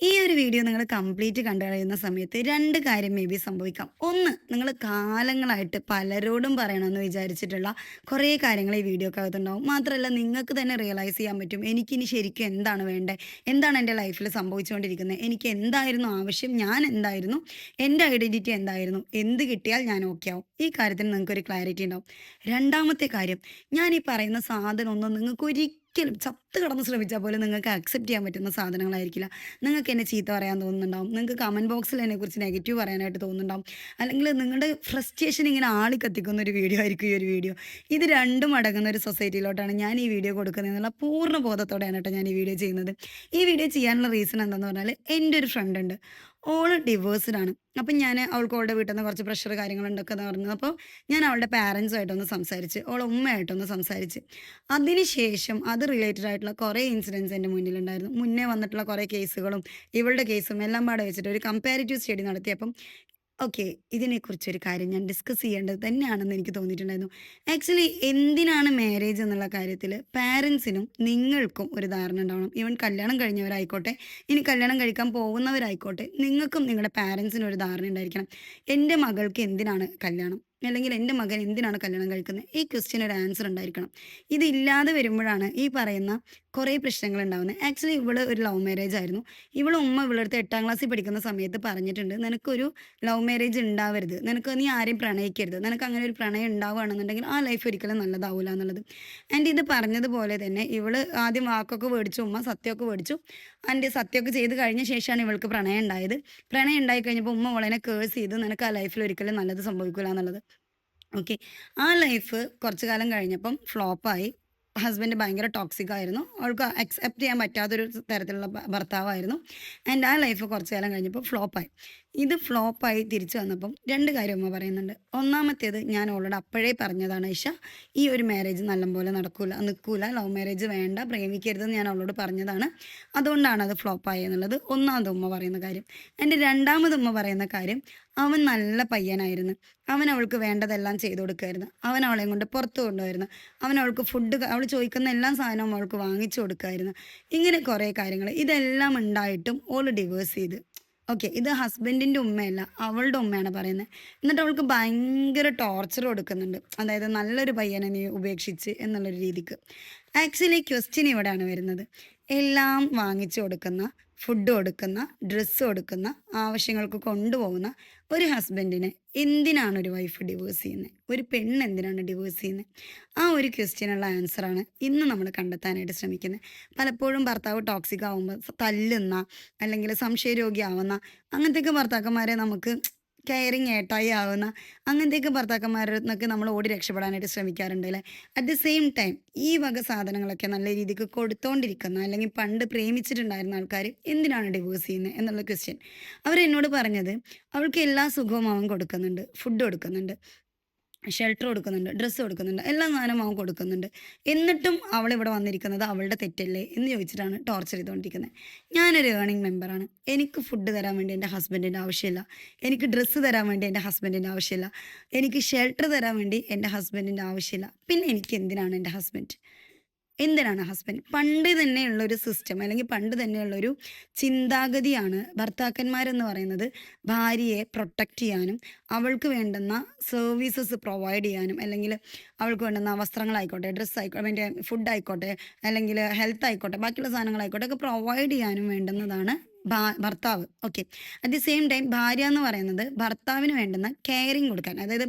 ഈ ഒരു വീഡിയോ നിങ്ങൾ കംപ്ലീറ്റ് കണ്ടു കഴിയുന്ന സമയത്ത് 2 കാര്യം മേ ബി സംഭവിക്കാം. ഒന്ന്, നിങ്ങൾ കാലങ്ങളായിട്ട് പലരോടും പറയണമെന്ന് വിചാരിച്ചിട്ടുള്ള കുറേ കാര്യങ്ങൾ ഈ വീഡിയോക്കകത്തുണ്ടാവും. മാത്രമല്ല നിങ്ങൾക്ക് തന്നെ റിയലൈസ് ചെയ്യാൻ പറ്റും. എനിക്കിനി ശരിക്കും എന്താണ് വേണ്ടേ? എന്താണ് എൻ്റെ ലൈഫിൽ സംഭവിച്ചുകൊണ്ടിരിക്കുന്നത്? എനിക്ക് എന്തായിരുന്നു ആവശ്യം? ഞാൻ എന്തായിരുന്നു? എൻ്റെ ഐഡൻറ്റിറ്റി എന്തായിരുന്നു? എന്ത് കിട്ടിയാൽ ഞാൻ ഓക്കെ ആവും? ഈ കാര്യത്തിന് നിങ്ങൾക്കൊരു ക്ലാരിറ്റി ഉണ്ടാവും. രണ്ടാമത്തെ കാര്യം, ഞാൻ ഈ പറയുന്ന സാധനമൊന്നും നിങ്ങൾക്ക് ഒരിക്കലും ചത്ത് കിടന്ന് ശ്രമിച്ചാൽ പോലും നിങ്ങൾക്ക് അക്സെപ്റ്റ് ചെയ്യാൻ പറ്റുന്ന സാധനങ്ങളായിരിക്കില്ല. നിങ്ങൾക്ക് എന്നെ ചീത്ത പറയാൻ തോന്നുന്നുണ്ടാവും. നിങ്ങൾക്ക് കമൻറ്റ് ബോക്സിൽ എന്നെക്കുറിച്ച് നെഗറ്റീവ് പറയാനായിട്ട് തോന്നുന്നുണ്ടാവും. അല്ലെങ്കിൽ നിങ്ങളുടെ ഫ്രസ്ട്രേഷൻ ഇങ്ങനെ ആളിക്കത്തിക്കുന്ന ഒരു വീഡിയോ ആയിരിക്കും ഈ ഒരു വീഡിയോ. ഇത് രണ്ടും അടങ്ങുന്ന ഒരു സൊസൈറ്റിയിലോട്ടാണ് ഞാൻ ഈ വീഡിയോ കൊടുക്കുന്നതെന്നുള്ള പൂർണ്ണ ബോധത്തോടെയാണ് കേട്ടോ ഞാൻ ഈ വീഡിയോ ചെയ്യുന്നത്. ഈ വീഡിയോ ചെയ്യാനുള്ള റീസൺ എന്താണെന്ന് പറഞ്ഞാൽ, എൻ്റെ ഒരു ഫ്രണ്ട് ഉണ്ട്. ഓള് ഡിവോഴ്സ്ഡ് ആണ്. അപ്പം ഞാൻ അവൾക്ക് അവളുടെ വീട്ടിൽ നിന്ന് കുറച്ച് പ്രഷർ കാര്യങ്ങളുണ്ടൊക്കെ എന്ന് പറഞ്ഞു. അപ്പോൾ ഞാൻ അവളുടെ പാരൻസുമായിട്ടൊന്ന് സംസാരിച്ച്, അവളുടെ ഉമ്മയായിട്ടൊന്ന് സംസാരിച്ച്. അതിനുശേഷം അത് റിലേറ്റഡ് ആയിട്ടുള്ള കുറേ ഇൻസിഡൻസ് എൻ്റെ മുന്നിലുണ്ടായിരുന്നു. മുന്നേ വന്നിട്ടുള്ള കുറേ കേസുകളും ഇവളുടെ കേസും എല്ലാം പാടെ വെച്ചിട്ട് ഒരു കമ്പാരിറ്റീവ് സ്റ്റഡി നടത്തിയപ്പം ഓക്കെ, ഇതിനെക്കുറിച്ചൊരു കാര്യം ഞാൻ ഡിസ്കസ് ചെയ്യേണ്ടത് തന്നെയാണെന്ന് എനിക്ക് തോന്നിയിട്ടുണ്ടായിരുന്നു. ആക്ച്വലി എന്തിനാണ് മാരേജ് എന്നുള്ള കാര്യത്തിൽ പാരൻസിനും നിങ്ങൾക്കും ഒരു ധാരണ ഉണ്ടാവണം. ഈവൻ കല്യാണം കഴിഞ്ഞവരായിക്കോട്ടെ, ഇനി കല്യാണം കഴിക്കാൻ പോകുന്നവരായിക്കോട്ടെ, നിങ്ങൾക്കും നിങ്ങളുടെ പാരൻസിനും ഒരു ധാരണ ഉണ്ടായിരിക്കണം. എൻ്റെ മകൾക്ക് എന്തിനാണ് കല്യാണം? അല്ലെങ്കിൽ എൻ്റെ മകൻ എന്തിനാണ് കല്യാണം കഴിക്കുന്നത്? ഈ ക്വസ്റ്റ്യന് ഒരു ആൻസർ ഉണ്ടായിരിക്കണം. ഇതില്ലാതെ വരുമ്പോഴാണ് ഈ പറയുന്ന കുറേ പ്രശ്നങ്ങൾ ഉണ്ടാകുന്നത്. ആക്ച്വലി ഇവള് ഒരു ലവ് മാരേജ് ആയിരുന്നു. ഇവളെ ഉമ്മ ഇവളടുത്ത് 8ാം ക്ലാസ്സിൽ പഠിക്കുന്ന സമയത്ത് പറഞ്ഞിട്ടുണ്ട്, നിനക്കൊരു ലവ് മാരേജ് ഉണ്ടാവരുത്, നീ ആരെയും പ്രണയിക്കരുത്, നിനക്ക് അങ്ങനെ ഒരു പ്രണയം ഉണ്ടാവുകയാണെന്നുണ്ടെങ്കിൽ ആ ലൈഫ് ഒരിക്കലും നല്ലതാവില്ല എന്നുള്ളത്. ആൻഡ് ഇത് പറഞ്ഞതുപോലെ തന്നെ ഇവള് ആദ്യം വാക്കൊക്കെ മേടിച്ചു, ഉമ്മ സത്യമൊക്കെ മേടിച്ചു. ആൻഡ് സത്യമൊക്കെ ചെയ്ത് കഴിഞ്ഞ ശേഷമാണ് ഇവൾക്ക് പ്രണയം ഉണ്ടായത്. പ്രണയം ഉണ്ടായി കഴിഞ്ഞപ്പോൾ ഉമ്മ അവളെ കേഴ്സ് ചെയ്ത്, നിനക്ക് ആ ലൈഫിൽ ഒരിക്കലും നല്ലത് സംഭവിക്കില്ല എന്നുള്ളത്. ഓക്കെ. ആ ലൈഫ് കുറച്ച് കാലം കഴിഞ്ഞപ്പം ഫ്ലോപ്പായി. ഹസ്ബൻഡ് ഭയങ്കര ടോക്സിക് ആയിരുന്നു. അവൾക്ക് അക്സെപ്റ്റ് ചെയ്യാൻ പറ്റാത്തൊരു തരത്തിലുള്ള ഭർത്താവായിരുന്നു. ആൻഡ് ആ ലൈഫ് കുറച്ച് കാലം കഴിഞ്ഞപ്പോൾ ഫ്ലോപ്പായി. ഇത് ഫ്ലോപ്പായി തിരിച്ചു വന്നപ്പം 2 കാര്യം ഉമ്മ പറയുന്നുണ്ട്. ഒന്നാമത്തേത്, ഞാൻ അവളോട് അപ്പോഴേ പറഞ്ഞതാണ്, ഇഷ ഈ ഒരു മാരേജ് നല്ലപോലെ നിൽക്കൂല, ലവ് മാരേജ് വേണ്ട, പ്രേമിക്കരുതെന്ന് ഞാൻ അവളോട് പറഞ്ഞതാണ്. അതുകൊണ്ടാണ് അത് ഫ്ലോപ്പായി എന്നുള്ളത് ഒന്നാമത് ഉമ്മ പറയുന്ന കാര്യം. എൻ്റെ രണ്ടാമത് ഉമ്മ പറയുന്ന കാര്യം, അവൻ നല്ല പയ്യനായിരുന്നു. അവൻ അവൾക്ക് വേണ്ടതെല്ലാം ചെയ്തു കൊടുക്കുമായിരുന്നു. അവൻ അവളെയും കൊണ്ട് പുറത്ത് കൊണ്ടുപോയിരുന്നു. അവൻ അവൾക്ക് ഫുഡ്, അവൾ ചോദിക്കുന്ന എല്ലാ സാധനവും അവൾക്ക് വാങ്ങിച്ചു കൊടുക്കുമായിരുന്നു. ഇങ്ങനെ കുറേ കാര്യങ്ങൾ. ഇതെല്ലാം ഉണ്ടായിട്ടും ഓൾ ഡിവോഴ്സ് ചെയ്ത്. ഓക്കെ. ഇത് ഹസ്ബൻഡിൻ്റെ ഉമ്മയല്ല, അവളുടെ ഉമ്മയാണ് പറയുന്നത്. എന്നിട്ട് അവൾക്ക് ഭയങ്കര ടോർച്ചർ കൊടുക്കുന്നുണ്ട്. അതായത് നല്ലൊരു പയ്യനെ നീ ഉപേക്ഷിച്ച് എന്നുള്ളൊരു രീതിക്ക്. ആക്ച്വലി ക്വസ്റ്റ്യൻ ഇവിടെയാണ് വരുന്നത്. എല്ലാം വാങ്ങിച്ചു കൊടുക്കുന്ന, ഫുഡ് കൊടുക്കുന്ന, ഡ്രസ്സ് കൊടുക്കുന്ന, ആവശ്യങ്ങൾക്ക് കൊണ്ടുപോകുന്ന ഒരു ഹസ്ബൻഡിനെ എന്തിനാണ് ഒരു വൈഫ് ഡിവോഴ്സ് ചെയ്യുന്നത്? ഒരു പെണ്ണ് എന്തിനാണ് ഡിവോഴ്സ് ചെയ്യുന്നത്? ആ ഒരു ക്വസ്റ്റ്യനുള്ള ആൻസറാണ് ഇന്ന് നമ്മൾ കണ്ടെത്താനായിട്ട് ശ്രമിക്കുന്നത്. പലപ്പോഴും ഭർത്താവ് ടോക്സിക് ആവുമ്പോൾ തല്ലുന്ന, അല്ലെങ്കിൽ സംശയരോഗിയാവുന്ന അങ്ങനത്തെയൊക്കെ ഭർത്താക്കന്മാരെ നമുക്ക് കെയറിങ് ഏട്ടായി ആവുന്ന അങ്ങനത്തെയൊക്കെ ഭർത്താക്കന്മാരിൽ നിന്നൊക്കെ നമ്മൾ ഓടി രക്ഷപ്പെടാനായിട്ട് ശ്രമിക്കാറുണ്ട് അല്ലേ? അറ്റ് ദി സെയിം ടൈം ഈ വക സാധനങ്ങളൊക്കെ നല്ല രീതിക്ക് കൊടുത്തോണ്ടിരിക്കുന്ന, അല്ലെങ്കിൽ പണ്ട് പ്രേമിച്ചിട്ടുണ്ടായിരുന്ന ആൾക്കാർ എന്തിനാണ് ഡിവോഴ്സ് ചെയ്യുന്നത് എന്നുള്ള ക്വസ്റ്റ്യൻ. അവരെന്നോട് പറഞ്ഞത്, അവൾക്ക് എല്ലാ സുഖവും അവൻ കൊടുക്കുന്നുണ്ട്, ഫുഡ് കൊടുക്കുന്നുണ്ട്, ഷെൽട്ടർ കൊടുക്കുന്നുണ്ട്, ഡ്രസ്സ് കൊടുക്കുന്നുണ്ട്, എല്ലാ സാധനവും അവൻ കൊടുക്കുന്നുണ്ട്. എന്നിട്ടും അവളിവിടെ വന്നിരിക്കുന്നത് അവളുടെ തെറ്റല്ലേ എന്ന് ചോദിച്ചിട്ടാണ് ടോർച്ചർ ചെയ്തുകൊണ്ടിരിക്കുന്നത്. ഞാനൊരു ഏർണിംഗ് മെമ്പറാണ്. എനിക്ക് ഫുഡ് തരാൻ വേണ്ടി എൻ്റെ ഹസ്ബൻഡിൻ്റെ ആവശ്യമില്ല. എനിക്ക് ഡ്രസ്സ് തരാൻ വേണ്ടി എൻ്റെ ഹസ്ബൻഡിൻ്റെ ആവശ്യമില്ല. എനിക്ക് ഷെൽട്ടർ തരാൻ വേണ്ടി എൻ്റെ ഹസ്ബൻഡിൻ്റെ ആവശ്യമില്ല. പിന്നെ എനിക്ക് എന്തിനാണ് എൻ്റെ ഹസ്ബൻഡ്? എന്തിനാണ് ഹസ്ബൻഡ്? പണ്ട് തന്നെയുള്ളൊരു സിസ്റ്റം, അല്ലെങ്കിൽ പണ്ട് തന്നെയുള്ളൊരു ചിന്താഗതിയാണ് ഭർത്താക്കന്മാരെന്ന് പറയുന്നത്. ഭാര്യയെ പ്രൊട്ടക്റ്റ് ചെയ്യാനും അവൾക്ക് വേണ്ടുന്ന സർവീസസ് പ്രൊവൈഡ് ചെയ്യാനും, അല്ലെങ്കിൽ അവൾക്ക് വേണ്ടുന്ന വസ്ത്രങ്ങളായിക്കോട്ടെ, ഡ്രസ്സ് ആയിക്കോട്ടെ, മറ്റേ ഫുഡ് ആയിക്കോട്ടെ, അല്ലെങ്കിൽ ഹെൽത്ത് ആയിക്കോട്ടെ, ബാക്കിയുള്ള സാധനങ്ങളായിക്കോട്ടെ ഒക്കെ പ്രൊവൈഡ് ചെയ്യാനും വേണ്ടുന്നതാണ് ഭർത്താവ്. Okay. At the same time ഭാര്യ എന്ന് പറയുന്നത് ഭർത്താവിന് വേണ്ടുന്ന കെയറിങ് കൊടുക്കാൻ, അതായത്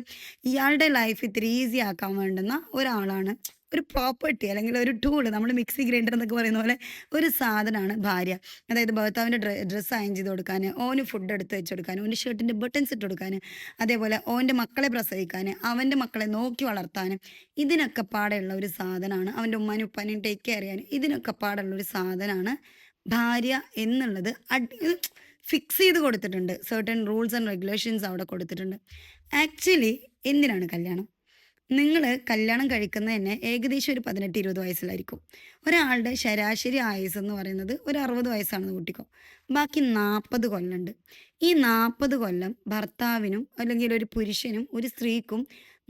ഇയാളുടെ ലൈഫ് ഇത്തിരി ഈസി ആക്കാൻ വേണ്ടുന്ന ഒരാളാണ്, ഒരു പ്രോപ്പർട്ടി അല്ലെങ്കിൽ ഒരു ടൂൾ. നമ്മൾ മിക്സി ഗ്രൈൻഡർ എന്നൊക്കെ പറയുന്ന പോലെ ഒരു സാധനമാണ് ഭാര്യ. അതായത് ഭർത്താവിൻ്റെ ഡ്രസ്സ് അയൺ ചെയ്ത് കൊടുക്കാൻ, ഓന് ഫുഡ് എടുത്ത് വെച്ച് കൊടുക്കാൻ, ഓൻ്റെ ഷർട്ടിൻ്റെ ബട്ടൺസ് ഇട്ട് കൊടുക്കാൻ, അതേപോലെ ഓൻ്റെ മക്കളെ പ്രസവിക്കാൻ, അവൻ്റെ മക്കളെ നോക്കി വളർത്താനും, ഇതിനൊക്കെ പാടെയുള്ള ഒരു സാധനമാണ്. അവൻ്റെ ഉമ്മാനും ഉപ്പാനെയും ടേക്ക് കെയർ ചെയ്യാനും ഇതിനൊക്കെ പാടുള്ള ഒരു സാധനമാണ് ഭാര്യ എന്നുള്ളത്. ഫിക്സ് ചെയ്ത് കൊടുത്തിട്ടുണ്ട്. സർട്ടൻ റൂൾസ് ആൻഡ് റെഗുലേഷൻസ് അവിടെ കൊടുത്തിട്ടുണ്ട്. ആക്ച്വലി എന്തിനാണ് കല്യാണം? നിങ്ങൾ കല്യാണം കഴിക്കുന്നത് തന്നെ ഏകദേശം ഒരു 18-20 വയസ്സിലായിരിക്കും. ഒരാളുടെ ശരാശരി ആയുസ് എന്ന് പറയുന്നത് ഒരു 60 വയസ്സാണെന്ന് കൂട്ടിക്കോ. ബാക്കി 40 കൊല്ലമുണ്ട്. ഈ 40 കൊല്ലം ഭർത്താവിനും അല്ലെങ്കിൽ ഒരു പുരുഷനും ഒരു സ്ത്രീക്കും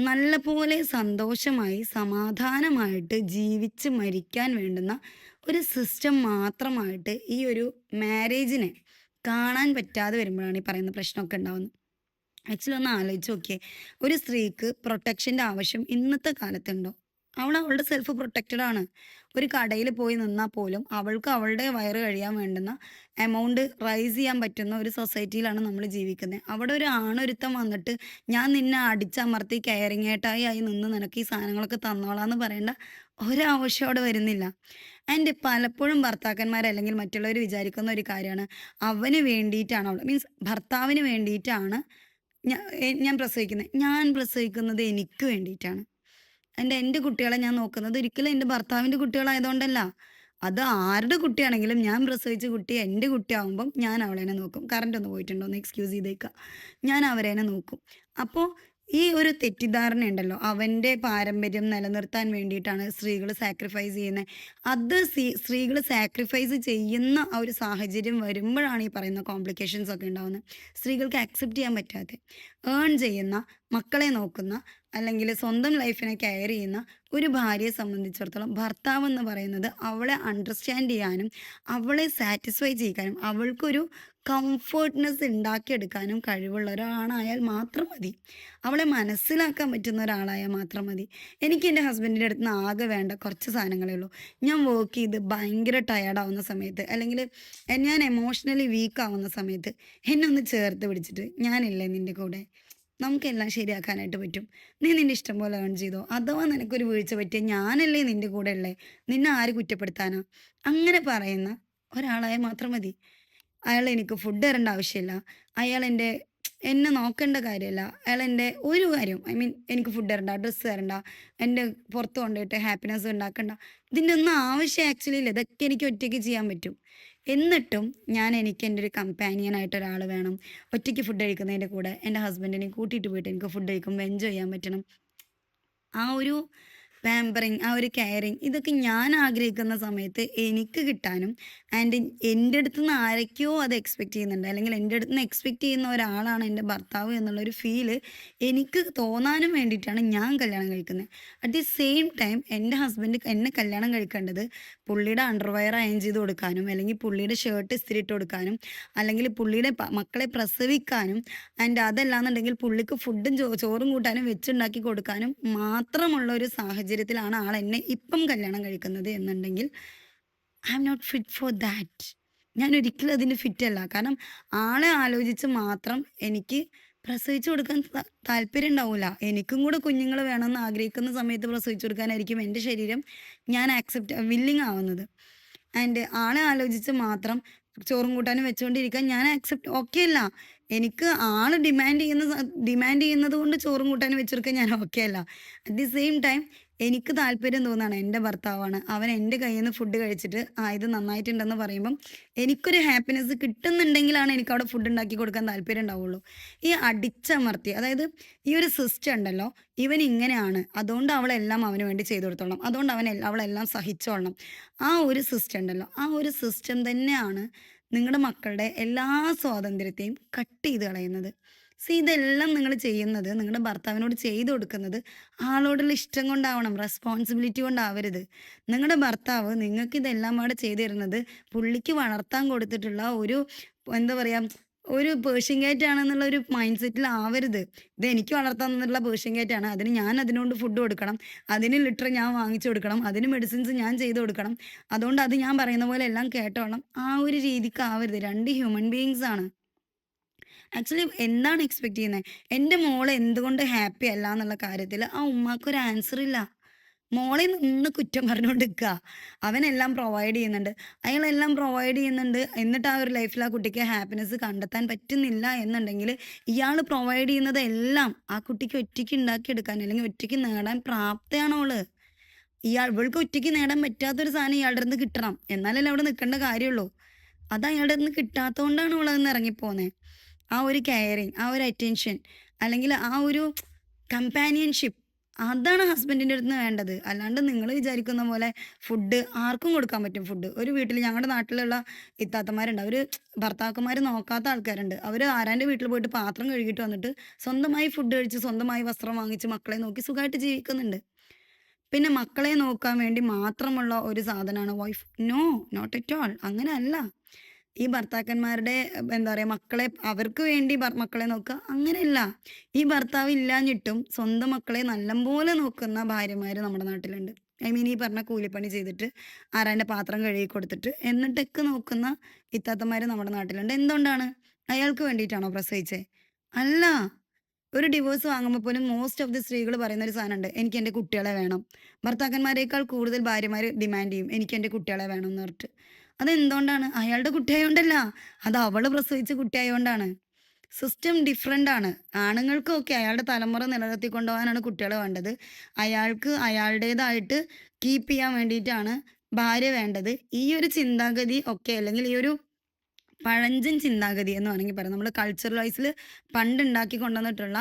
നല്ലപോലെ സന്തോഷമായി സമാധാനമായിട്ട് ജീവിച്ച് മരിക്കാൻ വേണ്ടുന്ന ഒരു സിസ്റ്റം മാത്രമായിട്ട് ഈ ഒരു മാരേജിനെ കാണാൻ പറ്റാതെ വരുമ്പോഴാണ് ഈ പറയുന്ന പ്രശ്നമൊക്കെ ഉണ്ടാവുന്നത്. ആക്ച്വലി ഒന്ന് ആലോചിച്ച് നോക്കിയേ. ഒരു സ്ത്രീക്ക് പ്രൊട്ടക്ഷൻ്റെ ആവശ്യം ഇന്നത്തെ കാലത്തുണ്ടോ? അവൾ അവളുടെ സെൽഫ് പ്രൊട്ടക്റ്റഡ് ആണ്. ഒരു കടയിൽ പോയി നിന്നാൽ പോലും അവൾക്ക് അവളുടെ വയറ് കഴിയാൻ വേണ്ടുന്ന എമൗണ്ട് റൈസ് ചെയ്യാൻ പറ്റുന്ന ഒരു സൊസൈറ്റിയിലാണ് നമ്മൾ ജീവിക്കുന്നത്. അവിടെ ഒരു ആണൊരുത്തൻ വന്നിട്ട് ഞാൻ നിന്നെ അടിച്ചമർത്തി കെയറിങ് ഏട്ടായി ആയി നിന്ന് നിനക്ക് ഈ സാധനങ്ങളൊക്കെ തന്നോളാം എന്ന് പറയേണ്ട ഒരാവശ്യം അവിടെ വരുന്നില്ല. ആൻഡ് പലപ്പോഴും ഭർത്താക്കന്മാർ അല്ലെങ്കിൽ മറ്റുള്ളവർ വിചാരിക്കുന്ന ഒരു കാര്യമാണ്, അവന് വേണ്ടിയിട്ടാണ് അവൾ മീൻസ് ഭർത്താവിന് വേണ്ടിയിട്ടാണ് ഞാൻ പ്രസവിക്കുന്നത്. ഞാൻ പ്രസവിക്കുന്നത് എനിക്ക് വേണ്ടിയിട്ടാണ്. എൻ്റെ കുട്ടികളെ ഞാൻ നോക്കുന്നത് ഒരിക്കലും എൻ്റെ ഭർത്താവിൻ്റെ കുട്ടികളായതുകൊണ്ടല്ല. അത് ആരുടെ കുട്ടിയാണെങ്കിലും ഞാൻ പ്രസവിച്ച കുട്ടി എൻ്റെ കുട്ടിയാവുമ്പം ഞാൻ അവളേനെ നോക്കും. കറന്റ് ഒന്ന് പോയിട്ടുണ്ടോ എന്ന് എക്സ്ക്യൂസ് ചെയ്തേക്കുക. ഞാൻ അവരേനെ നോക്കും. അപ്പോൾ ഈ ഒരു തെറ്റിദ്ധാരണയുണ്ടല്ലോ, അവൻ്റെ പാരമ്പര്യം നിലനിർത്താൻ വേണ്ടിയിട്ടാണ് സ്ത്രീകൾ സാക്രിഫൈസ് ചെയ്യുന്നത്. അത് സ്ത്രീകൾ സാക്രിഫൈസ് ചെയ്യുന്ന ആ ഒരു സാഹചര്യം വരുമ്പോഴാണ് ഈ പറയുന്ന കോംപ്ലിക്കേഷൻസ് ഒക്കെ ഉണ്ടാകുന്നത്. സ്ത്രീകൾക്ക് ആക്സെപ്റ്റ് ചെയ്യാൻ പറ്റാതെ ഏൺ ചെയ്യുന്ന, മക്കളെ നോക്കുന്ന, അല്ലെങ്കിൽ സ്വന്തം ലൈഫിനെ കെയർ ചെയ്യുന്ന ഒരു ഭാര്യയെ സംബന്ധിച്ചിടത്തോളം ഭർത്താവ് എന്ന് പറയുന്നത് അവളെ അണ്ടർസ്റ്റാൻഡ് ചെയ്യാനും അവളെ സാറ്റിസ്ഫൈ ചെയ്യിക്കാനും അവൾക്കൊരു കംഫർട്ട്നെസ് ഉണ്ടാക്കിയെടുക്കാനും കഴിവുള്ള ഒരാളായാൽ മാത്രം മതി. അവളെ മനസ്സിലാക്കാൻ പറ്റുന്ന ഒരാളായാൽ മാത്രം മതി. എനിക്ക് എൻ്റെ ഹസ്ബൻഡിൻ്റെ അടുത്ത് നിന്ന് ആകെ വേണ്ട കുറച്ച് സാധനങ്ങളേ ഉള്ളൂ. ഞാൻ വർക്ക് ചെയ്ത് ഭയങ്കര ടയേർഡാവുന്ന സമയത്ത്, അല്ലെങ്കിൽ ഞാൻ എമോഷണലി വീക്ക് ആവുന്ന സമയത്ത് എന്നെ ഒന്ന് ചേർത്ത് പിടിച്ചിട്ട്, ഞാനില്ലേ നിൻ്റെ കൂടെ, നമുക്കെല്ലാം ശരിയാക്കാനായിട്ട് പറ്റും, നീ നിൻ്റെ ഇഷ്ടം പോലെ ഏൺ ചെയ്തോ, അഥവാ നിനക്കൊരു വീഴ്ച പറ്റിയ ഞാനല്ലേ നിൻ്റെ കൂടെ ഉള്ളേ, നിന്നെ ആര് കുറ്റപ്പെടുത്താനാ, അങ്ങനെ പറയുന്ന ഒരാളായ മാത്രം മതി. അയാൾ എനിക്ക് ഫുഡ് തരേണ്ട ആവശ്യമില്ല, അയാൾ എന്നെ നോക്കേണ്ട കാര്യമല്ല, അയാൾ എൻ്റെ ഒരു കാര്യം ഐ മീൻ എനിക്ക് ഫുഡ് തരണ്ട, ഡ്രസ്സ് തരണ്ട, എൻ്റെ പുറത്ത് കൊണ്ടുപോയിട്ട് ഹാപ്പിനെസ് ഉണ്ടാക്കണ്ട, ഇതിൻ്റെ ഒന്നും ആവശ്യം ആക്ച്വലി ഇല്ല. ഇതൊക്കെ എനിക്ക് ഒറ്റയ്ക്ക് ചെയ്യാൻ പറ്റും. എന്നിട്ടും എനിക്ക് എൻ്റെ ഒരു കമ്പാനിയനായിട്ട് ഒരാൾ വേണം. ഒറ്റയ്ക്ക് ഫുഡ് കഴിക്കുന്നതിൻ്റെ കൂടെ എൻ്റെ ഹസ്ബൻഡിനെ കൂട്ടിയിട്ട് പോയിട്ട് എനിക്ക് ഫുഡ് കഴിക്കുമ്പോൾ എൻജോയ് ചെയ്യാൻ പറ്റണം. ആ ഒരു പാമ്പറിങ്, ആ ഒരു കെയറിങ്, ഇതൊക്കെ ഞാൻ ആഗ്രഹിക്കുന്ന സമയത്ത് എനിക്ക് കിട്ടാനും, ആൻഡ് എൻ്റെ അടുത്ത് നിന്ന് ആരൊക്കെയോ അത് എക്സ്പെക്റ്റ് ചെയ്യുന്നുണ്ട്, അല്ലെങ്കിൽ എൻ്റെ അടുത്ത് നിന്ന് എക്സ്പെക്റ്റ് ചെയ്യുന്ന ഒരാളാണ് എൻ്റെ ഭർത്താവ് എന്നുള്ളൊരു ഫീല് എനിക്ക് തോന്നാനും വേണ്ടിയിട്ടാണ് ഞാൻ കല്യാണം കഴിക്കുന്നത്. അറ്റ് ദി സെയിം ടൈം എൻ്റെ ഹസ്ബൻഡ് എന്നെ കല്യാണം കഴിക്കേണ്ടത് പുള്ളിയുടെ അണ്ടർവെയർ അയൺ ചെയ്ത് കൊടുക്കാനും, അല്ലെങ്കിൽ പുള്ളിയുടെ ഷർട്ട് ഇസ്തിരി ഇട്ട് കൊടുക്കാനും, അല്ലെങ്കിൽ പുള്ളിയുടെ മക്കളെ പ്രസവിക്കാനും, ആൻഡ് അതല്ലാന്നുണ്ടെങ്കിൽ പുള്ളിക്ക് ഫുഡും ചോറും കൂട്ടാനും വെച്ചുണ്ടാക്കി കൊടുക്കാനും മാത്രമുള്ള ഒരു സാഹചര്യത്തിലാണ് ആൾ എന്നെ ഇപ്പം കല്യാണം കഴിക്കുന്നത് എന്നുണ്ടെങ്കിൽ I am not fit for that. ഞാൻ ഒരിക്കലും അതിന് ഫിറ്റ് അല്ല. കാരണം ആളെ ആലോചിച്ച് മാത്രം എനിക്ക് പ്രസവിച്ചു കൊടുക്കാൻ താല്പര്യം ഉണ്ടാവില്ല. എനിക്കും കൂടെ കുഞ്ഞുങ്ങൾ വേണമെന്ന് ആഗ്രഹിക്കുന്ന സമയത്ത് പ്രസവിച്ചു കൊടുക്കാനായിരിക്കും എൻ്റെ ശരീരം ഞാൻ വില്ലിങ് ആവുന്നത്. ആൻഡ് ആളെ ആലോചിച്ച് മാത്രം ചോറും കൂട്ടാനും വെച്ചുകൊണ്ടിരിക്കാൻ ഞാൻ ഓക്കെ അല്ല. എനിക്ക് ആള് ഡിമാൻഡ് ചെയ്യുന്നത് കൊണ്ട് ചോറും കൂട്ടാനും വെച്ചെടുക്കാൻ ഞാൻ ഓക്കെ അല്ല. അറ്റ് ദി സെയിം ടൈം എനിക്ക് താല്പര്യം തോന്നുകയാണ്, എൻ്റെ ഭർത്താവാണ്, അവൻ എൻ്റെ കയ്യിൽ നിന്ന് ഫുഡ് കഴിച്ചിട്ട് ഇത് നന്നായിട്ടുണ്ടെന്ന് പറയുമ്പം എനിക്കൊരു ഹാപ്പിനെസ് കിട്ടുന്നുണ്ടെങ്കിലാണ് എനിക്ക് അവിടെ ഫുഡ് ഉണ്ടാക്കി കൊടുക്കാൻ താല്പര്യം ഉണ്ടാവുള്ളൂ. ഈ അടിച്ചമർത്തി, അതായത് ഈ ഒരു സിസ്റ്റം ഉണ്ടല്ലോ, ഇവൻ ഇങ്ങനെയാണ് അതുകൊണ്ട് അവളെല്ലാം അവന് വേണ്ടി ചെയ്തു കൊടുത്തോളണം, അതുകൊണ്ട് അവളെല്ലാം സഹിച്ചോളണം, ആ ഒരു സിസ്റ്റം ഉണ്ടല്ലോ, ആ ഒരു സിസ്റ്റം തന്നെയാണ് നിങ്ങളുടെ മക്കളുടെ എല്ലാ സ്വാതന്ത്ര്യത്തെയും കട്ട് ചെയ്ത് കളയുന്നത്. ഇതെല്ലാം നിങ്ങൾ ചെയ്യുന്നത്, നിങ്ങളുടെ ഭർത്താവിനോട് ചെയ്തു കൊടുക്കുന്നത് ആളോടുള്ള ഇഷ്ടം കൊണ്ടാവണം, റെസ്പോൺസിബിലിറ്റി കൊണ്ടാവരുത്. നിങ്ങളുടെ ഭർത്താവ് നിങ്ങൾക്ക് ഇതെല്ലാം അവിടെ ചെയ്തു തരുന്നത് പുള്ളിക്ക് വളർത്താൻ കൊടുത്തിട്ടുള്ള ഒരു എന്താ പറയുക, ഒരു പേർഷ്യൻ ക്യാറ്റ് ആണെന്നുള്ള ഒരു മൈൻഡ് സെറ്റിലാവരുത്. ഇത് എനിക്ക് വളർത്താൻ തന്നിട്ടുള്ള പേർഷ്യൻ ക്യാറ്റാണ്, ഞാൻ അതിനോട് ഫുഡ് കൊടുക്കണം, അതിന് ലിറ്റർ ഞാൻ വാങ്ങിച്ചു കൊടുക്കണം, അതിന് മെഡിസിൻസ് ഞാൻ ചെയ്ത് കൊടുക്കണം, അതുകൊണ്ട് അത് ഞാൻ പറയുന്ന പോലെ എല്ലാം കേട്ടോളണം. ആ ഒരു രീതിക്കാവരുത്. രണ്ട് ഹ്യൂമൻ ബീയിങ്സ് ആണ്. ആക്ച്വലി എന്താണ് എക്സ്പെക്റ്റ് ചെയ്യുന്നത്? എൻ്റെ മോൾ എന്തുകൊണ്ട് ഹാപ്പി അല്ല എന്നുള്ള കാര്യത്തിൽ ആ ഉമ്മാക്കൊരു ആൻസർ ഇല്ല. മോളെ നിന്ന് കുറ്റം പറഞ്ഞുകൊണ്ട് നിൽക്കുക. അവനെല്ലാം പ്രൊവൈഡ് ചെയ്യുന്നുണ്ട്, അയാളെല്ലാം പ്രൊവൈഡ് ചെയ്യുന്നുണ്ട്, എന്നിട്ട് ആ ഒരു ലൈഫിൽ ആ കുട്ടിക്ക് ഹാപ്പിനെസ് കണ്ടെത്താൻ പറ്റുന്നില്ല എന്നുണ്ടെങ്കിൽ ഇയാൾ പ്രൊവൈഡ് ചെയ്യുന്നത് എല്ലാം ആ കുട്ടിക്ക് ഒറ്റയ്ക്ക് ഉണ്ടാക്കിയെടുക്കാൻ, അല്ലെങ്കിൽ ഒറ്റയ്ക്ക് നേടാൻ പ്രാപ്തയാണോ അവള്? ഇവൾക്ക് ഒറ്റയ്ക്ക് നേടാൻ പറ്റാത്തൊരു സാധനം ഇയാളുടെ അടുത്ത് കിട്ടണം, എന്നാലല്ലേ അവിടെ നിൽക്കേണ്ട കാര്യമുള്ളൂ. അത് അയാളുടെ അടുത്ത് കിട്ടാത്തതുകൊണ്ടാണ് അവളതിന്ന് ഇറങ്ങിപ്പോകുന്നത്. ആ ഒരു കെയറിങ്, ആ ഒരു അറ്റൻഷൻ, അല്ലെങ്കിൽ ആ ഒരു കമ്പാനിയൻഷിപ്പ്, അതാണ് ഹസ്ബൻഡിൻ്റെ അടുത്ത് നിന്ന് വേണ്ടത്. അല്ലാണ്ട് നിങ്ങൾ വിചാരിക്കുന്ന പോലെ ഫുഡ് ആർക്കും കൊടുക്കാൻ പറ്റും. ഫുഡ് ഒരു വീട്ടിൽ, ഞങ്ങളുടെ നാട്ടിലുള്ള ഇത്താത്തമാരുണ്ട്, അവർ ഭർത്താക്കന്മാർ നോക്കാത്ത ആൾക്കാരുണ്ട്. അവർ ആരാൻ്റെ വീട്ടിൽ പോയിട്ട് പാത്രം കഴുകിയിട്ട് വന്നിട്ട് സ്വന്തമായി ഫുഡ് കഴിച്ച്, സ്വന്തമായി വസ്ത്രം വാങ്ങിച്ച്, മക്കളെ നോക്കി സുഖമായിട്ട് ജീവിക്കുന്നുണ്ട്. പിന്നെ മക്കളെ നോക്കാൻ വേണ്ടി മാത്രമുള്ള ഒരു സാധനമാണ് wife. No, not at all. അങ്ങനെയല്ല. ഈ ഭർത്താക്കന്മാരുടെ എന്താ പറയാ, മക്കളെ അവർക്ക് വേണ്ടി മക്കളെ നോക്കുക അങ്ങനെയല്ല. ഈ ഭർത്താവ് ഇല്ലാഞ്ഞിട്ടും സ്വന്തം മക്കളെ നല്ലപോലെ നോക്കുന്ന ഭാര്യമാര് നമ്മുടെ നാട്ടിലുണ്ട്. ഐ മീൻ ഈ പറഞ്ഞ കൂലിപ്പണി ചെയ്തിട്ട് ആരാൻ്റെ പാത്രം കഴുകി കൊടുത്തിട്ട് എന്നിട്ടൊക്കെ നോക്കുന്ന ഇത്താത്തമാര് നമ്മുടെ നാട്ടിലുണ്ട്. എന്തുകൊണ്ടാണ്? അയാൾക്ക് വേണ്ടിയിട്ടാണോ പ്രസവിച്ചേ? അല്ല. ഒരു ഡിവോഴ്സ് വാങ്ങുമ്പോൾ പോലും മോസ്റ്റ് ഓഫ് ദി സ്ത്രീകൾ പറയുന്ന ഒരു സാധനമുണ്ട്, എനിക്ക് എൻ്റെ കുട്ടികളെ വേണം. ഭർത്താക്കന്മാരെക്കാൾ കൂടുതൽ ഭാര്യമാർ ഡിമാൻഡ് ചെയ്യും, എനിക്ക് എൻ്റെ കുട്ടികളെ വേണം എന്ന് പറഞ്ഞിട്ട്. അതെന്തുകൊണ്ടാണ്? അയാളുടെ കുട്ടിയായോണ്ടല്ല, അത് അവള് പ്രസവിച്ച കുട്ടിയായോണ്ടാണ്. സിസ്റ്റം ഡിഫറെൻ്റ് ആണ്. ആണുങ്ങൾക്കൊക്കെ അയാളുടെ തലമുറ നിലനിർത്തി കൊണ്ടുപോകാനാണ് കുട്ടികളെ വേണ്ടത്. അയാൾക്ക് അയാളുടേതായിട്ട് കീപ്പ് ചെയ്യാൻ വേണ്ടിയിട്ടാണ് ഭാര്യ വേണ്ടത്. ഈ ഒരു ചിന്താഗതി ഒക്കെ, അല്ലെങ്കിൽ ഈ ഒരു പഴഞ്ചൻ ചിന്താഗതി എന്ന് വേണമെങ്കിൽ പറയാം. നമ്മൾ കൾച്ചറൽ വൈസിൽ പണ്ടുണ്ടാക്കി കൊണ്ടുവന്നിട്ടുള്ള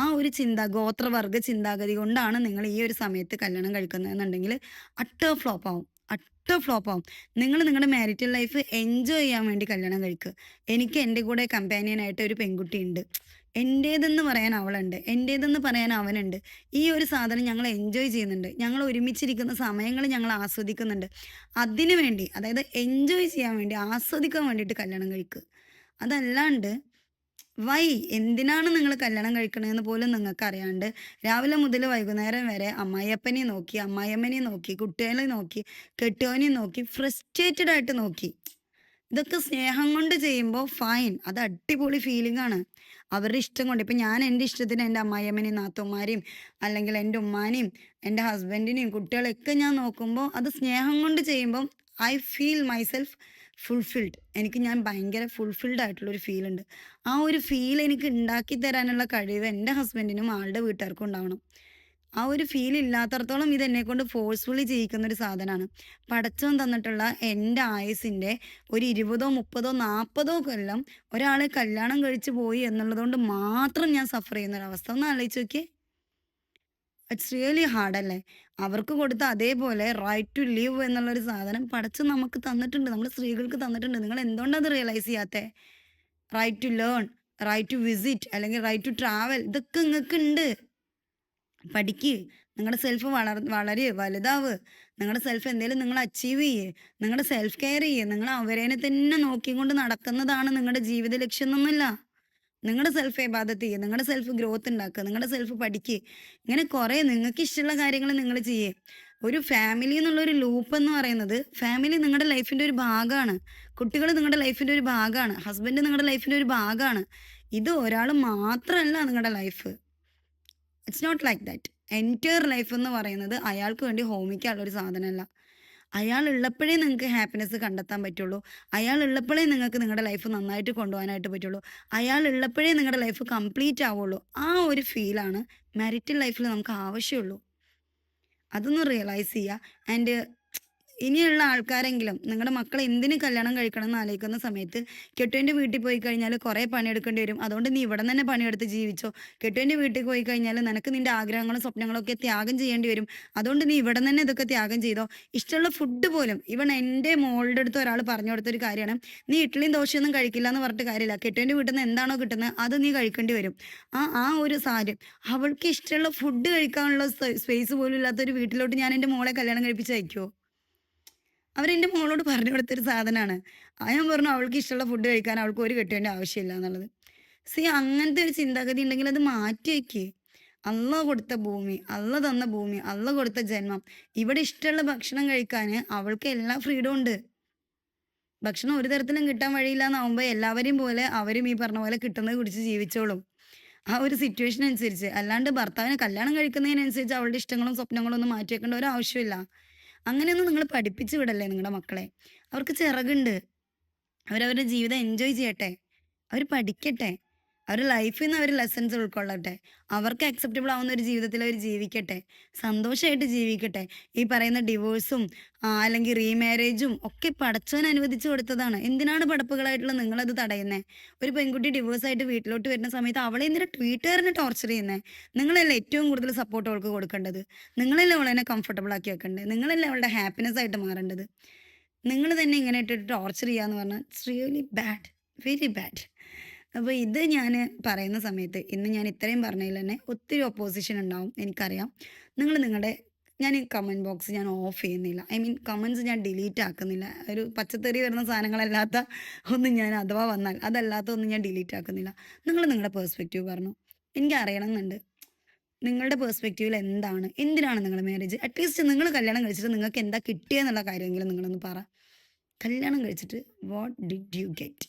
ആ ഒരു ഗോത്രവർഗ ചിന്താഗതി കൊണ്ടാണ് നിങ്ങൾ ഈ ഒരു സമയത്ത് കല്യാണം കഴിക്കുന്നതെന്നുണ്ടെങ്കിൽ അട്ടർ ഫ്ലോപ്പ് ആവും. അട്ടർ ഫ്ലോപ്പ് ആവും. നിങ്ങൾ നിങ്ങളുടെ മാരിറ്റൽ ലൈഫ് എൻജോയ് ചെയ്യാൻ വേണ്ടി കല്യാണം കഴിക്കുക. എനിക്ക് എൻ്റെ കൂടെ കമ്പാനിയനായിട്ട് ഒരു പെൺകുട്ടി ഉണ്ട്. എൻ്റേതെന്ന് പറയാൻ അവളുണ്ട്, എൻ്റേതെന്ന് പറയാൻ അവനുണ്ട്. ഈ ഒരു സാധനം ഞങ്ങൾ എൻജോയ് ചെയ്യുന്നുണ്ട്. ഞങ്ങൾ ഒരുമിച്ചിരിക്കുന്ന സമയങ്ങൾ ഞങ്ങൾ ആസ്വദിക്കുന്നുണ്ട്. അതിനു വേണ്ടി, അതായത് എൻജോയ് ചെയ്യാൻ വേണ്ടി, ആസ്വദിക്കാൻ വേണ്ടിയിട്ട് കല്യാണം കഴിക്കുക. അതല്ലാണ്ട് എന്തിനാണ് നിങ്ങൾ കല്യാണം കഴിക്കണതെന്ന് പോലും നിങ്ങൾക്ക് അറിയാണ്ട് രാവിലെ മുതൽ വൈകുന്നേരം വരെ അമ്മായിയപ്പനെ നോക്കി, അമ്മായിയമ്മനെ നോക്കി, കുട്ടികളെ നോക്കി, കെട്ടിയോനെ നോക്കി, ഫ്രസ്ട്രേറ്റഡ് ആയിട്ട് നോക്കി. ഇതൊക്കെ സ്നേഹം കൊണ്ട് ചെയ്യുമ്പോൾ ഫൈൻ, അത് അടിപൊളി ഫീലിംഗ് ആണ്. അവരുടെ ഇഷ്ടം കൊണ്ട്. ഇപ്പം ഞാൻ എൻ്റെ ഇഷ്ടത്തിന് എൻ്റെ അമ്മായിയമ്മനെയും നാത്തൂമാരെയും അല്ലെങ്കിൽ എൻ്റെ ഉമ്മാനെയും എൻ്റെ ഹസ്ബൻഡിനെയും കുട്ടികളെയൊക്കെ ഞാൻ നോക്കുമ്പോൾ അത് സ്നേഹം കൊണ്ട് ചെയ്യുമ്പം ഐ ഫീൽ മൈസെൽഫ് ഫുൾഫിൽഡ്. ഞാൻ ഭയങ്കര ഫുൾഫിൽഡ് ആയിട്ടുള്ളൊരു ഫീൽ ഉണ്ട്. ആ ഒരു ഫീൽ എനിക്ക് ഉണ്ടാക്കി തരാനുള്ള കഴിവ് എൻ്റെ ഹസ്ബൻഡിനും ആളുടെ വീട്ടുകാർക്കും ഉണ്ടാവണം. ആ ഒരു ഫീൽ ഇല്ലാത്തടത്തോളം ഇത് എന്നെക്കൊണ്ട് ഫോഴ്സ്ഫുള്ളി ചെയ്യിക്കുന്നൊരു സാധനമാണ്. പടച്ചോൻ തന്നിട്ടുള്ള എൻ്റെ ആയുസിൻ്റെ ഒരു 20, 30, 40 കൊല്ലം ഒരാളെ കല്യാണം കഴിച്ചു പോയി എന്നുള്ളതുകൊണ്ട് മാത്രം ഞാൻ സഫർ ചെയ്യുന്നൊരവസ്ഥ ഒന്ന് ആലോചിച്ച് നോക്കിയേ. ഇറ്റ്സ് റിയലി ഹാർഡ് അല്ലേ? അവർക്ക് കൊടുത്ത അതേപോലെ റൈറ്റ് ടു ലിവ് എന്നുള്ളൊരു സാധനം പടച്ചോൻ നമുക്ക് തന്നിട്ടുണ്ട്, നമ്മൾ സ്ത്രീകൾക്ക് തന്നിട്ടുണ്ട്. നിങ്ങൾ എന്തുകൊണ്ടാണ് അത് റിയലൈസ് ചെയ്യാത്തത്? Right to learn, right to visit, അല്ലെങ്കിൽ റൈറ്റ് ടു ട്രാവൽ, ഇതൊക്കെ നിങ്ങൾക്ക് ഉണ്ട്. പഠിക്ക്, നിങ്ങളുടെ സെൽഫ് വളരെ വലുതാവ്, നിങ്ങളുടെ സെൽഫ് എന്തെങ്കിലും നിങ്ങൾ അച്ചീവ് ചെയ്യേ, നിങ്ങളുടെ സെൽഫ് കെയർ ചെയ്യേ. നിങ്ങൾ അവരേനെ തന്നെ നോക്കിക്കൊണ്ട് നടക്കുന്നതാണ് നിങ്ങളുടെ ജീവിത ലക്ഷ്യം എന്നൊന്നുമില്ല. നിങ്ങളുടെ സെൽഫ് ഇബാദത്ത് ചെയ്യുക, നിങ്ങളുടെ സെൽഫ് ഗ്രോത്ത് ഉണ്ടാക്കുക, നിങ്ങളുടെ സെൽഫ് പഠിക്കുക. ഇങ്ങനെ കുറേ നിങ്ങൾക്ക് ഇഷ്ടമുള്ള കാര്യങ്ങൾ നിങ്ങൾ ചെയ്യേ. ഒരു ഫാമിലി എന്നുള്ളൊരു ലൂപ്പ് എന്ന് പറയുന്നത്, ഫാമിലി നിങ്ങളുടെ ലൈഫിൻ്റെ ഒരു ഭാഗമാണ്, കുട്ടികൾ നിങ്ങളുടെ ലൈഫിൻ്റെ ഒരു ഭാഗമാണ്, ഹസ്ബൻഡ് നിങ്ങളുടെ ലൈഫിൻ്റെ ഒരു ഭാഗമാണ്. ഇത് ഒരാൾ മാത്രമല്ല നിങ്ങളുടെ life. It's not like that. Entire life എന്ന് പറയുന്നത് അയാൾക്ക് വേണ്ടി ഹോമിക്കാനുള്ളൊരു സാധനമല്ല. അയാൾ ഉള്ളപ്പോഴേ നിങ്ങൾക്ക് ഹാപ്പിനെസ് കണ്ടെത്താൻ പറ്റുള്ളൂ. അയാൾ ഉള്ളപ്പോഴേ നിങ്ങൾക്ക് നിങ്ങളുടെ ലൈഫ് നന്നായിട്ട് കൊണ്ടുപോകാനായിട്ട് പറ്റുള്ളൂ. അയാൾ ഉള്ളപ്പോഴേ നിങ്ങളുടെ ലൈഫ് കംപ്ലീറ്റ് ആവുള്ളൂ. ആ ഒരു ഫീലാണ് മാരിറ്റൽ ലൈഫിൽ നമുക്ക് ആവശ്യമുള്ളൂ. അതൊന്ന് റിയലൈസ് ചെയ്യുക. ആൻഡ് ഇനിയുള്ള ആൾക്കാരെങ്കിലും നിങ്ങളുടെ മക്കളെ എന്തിന് കല്യാണം കഴിക്കണം എന്ന് ആലോചിക്കുന്ന സമയത്ത്, കെട്ടുവിൻ്റെ വീട്ടിൽ പോയി കഴിഞ്ഞാൽ കുറേ പണിയെടുക്കേണ്ടി വരും, അതുകൊണ്ട് നീ ഇവിടെ തന്നെ പണിയെടുത്ത് ജീവിച്ചോ. കെട്ടുവിൻ്റെ വീട്ടിൽ പോയി കഴിഞ്ഞാൽ നിനക്ക് നിൻ്റെ ആഗ്രഹങ്ങളും സ്വപ്നങ്ങളും ഒക്കെ ത്യാഗം ചെയ്യേണ്ടി വരും, അതുകൊണ്ട് നീ ഇവിടെ തന്നെ ഇതൊക്കെ ത്യാഗം ചെയ്തോ. ഇഷ്ടമുള്ള ഫുഡ് പോലും, ഇവൺ എൻ്റെ മോളുടെ അടുത്ത് ഒരാൾ പറഞ്ഞു കൊടുത്തൊരു കാര്യമാണ്, നീ ഇഡ്ഡലിയും ദോശയൊന്നും കഴിക്കില്ല എന്ന് പറഞ്ഞിട്ട് കാര്യമില്ല. കെട്ടുവിൻ്റെ വീട്ടിൽ നിന്ന് എന്താണോ കിട്ടുന്നത് അത് നീ കഴിക്കേണ്ടി വരും. ആ ഒരു സാഹചര്യം, അവൾക്ക് ഇഷ്ടമുള്ള ഫുഡ് കഴിക്കാനുള്ള സ്പേസ് പോലും ഇല്ലാത്തൊരു വീട്ടിലോട്ട് ഞാൻ എൻ്റെ മോളെ കല്യാണം കഴിപ്പിച്ച് അയക്കുമോ? അവരെൻ്റെ മോളോട് പറഞ്ഞു കൊടുത്തൊരു സാധനമാണ്. ഞാൻ പറഞ്ഞു അവൾക്ക് ഇഷ്ടമുള്ള ഫുഡ് കഴിക്കാൻ അവൾക്ക് ഒരു കെട്ടേണ്ട ആവശ്യമില്ല എന്നുള്ളത്. അങ്ങനത്തെ ഒരു ചിന്താഗതി ഉണ്ടെങ്കിൽ അത് മാറ്റി വയ്ക്കേ. അള്ള കൊടുത്ത ഭൂമി, അള്ള തന്ന ഭൂമി, അള്ള കൊടുത്ത ജന്മം, ഇവിടെ ഇഷ്ടമുള്ള ഭക്ഷണം കഴിക്കാൻ അവൾക്ക് എല്ലാ ഫ്രീഡവും ഉണ്ട്. ഭക്ഷണം ഒരു തരത്തിലും കിട്ടാൻ വഴിയില്ല എന്നാവുമ്പോൾ എല്ലാവരെയും പോലെ അവരും ഈ പറഞ്ഞ പോലെ കിട്ടുന്നത് കുടിച്ച് ജീവിച്ചോളും. ആ ഒരു സിറ്റുവേഷൻ അനുസരിച്ച്. അല്ലാണ്ട് ഭർത്താവിനെ കല്യാണം കഴിക്കുന്നതിനനുസരിച്ച് അവളുടെ ഇഷ്ടങ്ങളും സ്വപ്നങ്ങളും ഒന്നും മാറ്റി വെക്കേണ്ട ഒരു ആവശ്യമില്ല. അങ്ങനെയൊന്നും നിങ്ങൾ പഠിപ്പിച്ചു വിടല്ലേ നിങ്ങളുടെ മക്കളെ. അവർക്ക് ചിറകുണ്ട്, അവരവരുടെ ജീവിതം എൻജോയ് ചെയ്യട്ടെ, അവർ പഠിക്കട്ടെ, അവരുടെ ലൈഫിൽ നിന്ന് അവർ ലെസൺസ് ഉൾക്കൊള്ളട്ടെ, അവർക്ക് അക്സെപ്റ്റബിൾ ആവുന്ന ഒരു ജീവിതത്തിൽ അവർ ജീവിക്കട്ടെ, സന്തോഷമായിട്ട് ജീവിക്കട്ടെ. ഈ പറയുന്ന ഡിവോഴ്സും അല്ലെങ്കിൽ റീമാരേജും ഒക്കെ പടച്ചവൻ അനുവദിച്ചു കൊടുത്തതാണ്. എന്തിനാണ് പടപ്പുകളായിട്ടുള്ള നിങ്ങളത് തടയുന്നത്? ഒരു പെൺകുട്ടി ഡിവോഴ്സായിട്ട് വീട്ടിലോട്ട് വരുന്ന സമയത്ത് അവളെ എന്തിനാ വീട്ടുകാരനെ ടോർച്ചർ ചെയ്യുന്നത്? നിങ്ങളല്ലേ ഏറ്റവും കൂടുതൽ സപ്പോർട്ട് അവൾക്ക് കൊടുക്കേണ്ടത്, നിങ്ങളല്ലേ അവളെ കംഫർട്ടബിൾ ആക്കി വെക്കേണ്ടത്, നിങ്ങളല്ലേ അവളുടെ ഹാപ്പിനെസ് ആയിട്ട് മാറേണ്ടത്. നിങ്ങൾ തന്നെ ഇങ്ങനെ ഇട്ടിട്ട് ടോർച്ചർ ചെയ്യാന്ന് പറഞ്ഞാൽ it's really bad, very bad. അപ്പോൾ ഇത് ഞാൻ പറയുന്ന സമയത്ത് ഇന്ന് ഞാൻ ഇത്രയും പറഞ്ഞതിൽ തന്നെ ഒത്തിരി ഒപ്പോസിഷൻ ഉണ്ടാവും എനിക്കറിയാം. നിങ്ങൾ നിങ്ങളുടെ ഞാൻ ഈ കമൻറ്റ് ബോക്സ് ഞാൻ ഓഫ് ചെയ്യുന്നില്ല. ഐ മീൻ കമൻറ്റ്സ് ഞാൻ ഡിലീറ്റ് ആക്കുന്നില്ല. ഒരു പച്ചത്തെറി വരുന്ന സാധനങ്ങളല്ലാത്ത ഒന്നും ഞാൻ അഥവാ വന്നാൽ അതല്ലാത്ത ഒന്നും ഞാൻ ഡിലീറ്റ് ആക്കുന്നില്ല. നിങ്ങൾ നിങ്ങളുടെ പെർസ്പെക്റ്റീവ് പറഞ്ഞു. എനിക്ക് അറിയണമെന്നുണ്ട്. നിങ്ങളുടെ പെർസ്പെക്റ്റീവിൽ എന്താണ്? എന്തിനാണ് നിങ്ങൾ മാരേജ്? അറ്റ്ലീസ്റ്റ് നിങ്ങൾ കല്യാണം കഴിച്ചിട്ട് നിങ്ങൾക്ക് എന്താ കിട്ടിയെന്നുള്ള കാര്യമെങ്കിലും നിങ്ങളൊന്ന് പറ. കല്യാണം കഴിച്ചിട്ട് വാട്ട് ഡിഡ് യു ഗെറ്റ്?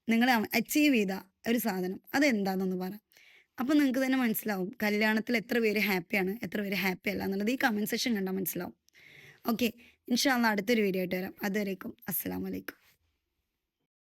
നിങ്ങൾ അച്ചീവ് ചെയ്ത ഒരു സാധനം അതെന്താണെന്നൊന്ന് പറ. അപ്പോൾ നിങ്ങൾക്ക് തന്നെ മനസ്സിലാവും കല്യാണത്തിൽ എത്ര പേര് ഹാപ്പിയാണ്, എത്ര പേര് ഹാപ്പി അല്ല എന്നുള്ളത് ഈ കമൻറ്റ് സെക്ഷൻ കണ്ടാൽ മനസ്സിലാവും. ഓക്കെ. ഇൻഷാ അള്ളാ അടുത്തൊരു വീഡിയോ ആയിട്ട് വരാം. അതുവരേക്കും അസ്സലാമു അലൈക്കും.